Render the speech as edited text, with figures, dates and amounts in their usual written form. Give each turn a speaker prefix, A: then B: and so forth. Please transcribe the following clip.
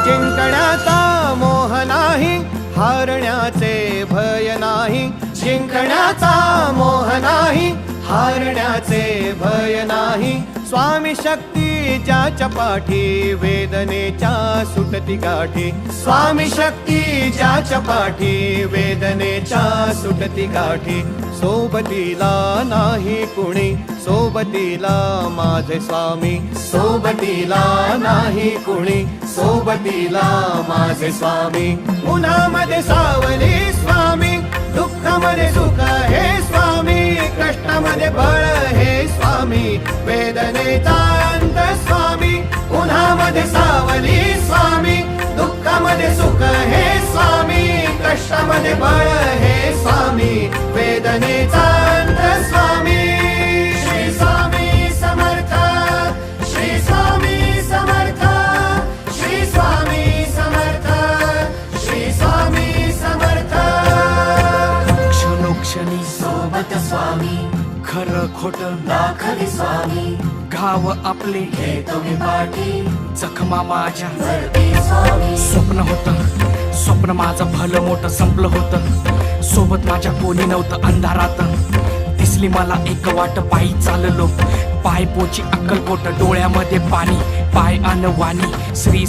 A: जिंकण्याचा मोह नाही, हारण्याचे भय नाही. जिंकण्याचा मोह नाही, हारण्याचे भय नाही. स्वामी शक्ती ज्याच्या पाठी, वेदनेच्या सुटती गाठी. स्वामी शक्ती ज्याच्या पाठी, वेदनेच्या सुटती गाठी. सोबतीला नाही कुणी, सोबतीला माझे स्वामी. सोबतीला नाही कुणी, सोबतीला माझे स्वामी. उन्हामध्ये सावली स्वामी, दुःखामध्ये सुख हे स्वामी. कष्टामध्ये बळ हे स्वामी, वेदनेचा अंत स्वामी. उन्हामध्ये सावली स्वामी, दुःखामध्ये सुख हे स्वामी. कष्टामध्ये बळ हे स्वामी, वेदनेचा अंत स्वामी. श्री स्वामी समर्थ, श्री स्वामी समर्थ, श्री स्वामी समर्थ, श्री स्वामी समर्थ.
B: क्षणोक्षणी
C: सोबत स्वामी,
B: खरं खोट
C: दाखले स्वामी.
B: घाव आपले
C: हे तुम्ही पाठी,
B: जखमा माझ्या
C: भरते स्वामी.
B: स्वप्न होतं, स्वप्न माझं भलं मोठं संपलं होतं. सोबत माझ्या कोणी नव्हतं अंधारात. दिसली मला एक वाट, पायी चाललो, पाय पोची अक्कलकोट. डोळ्यामध्ये पाणी, पाय अन वाणी. श्री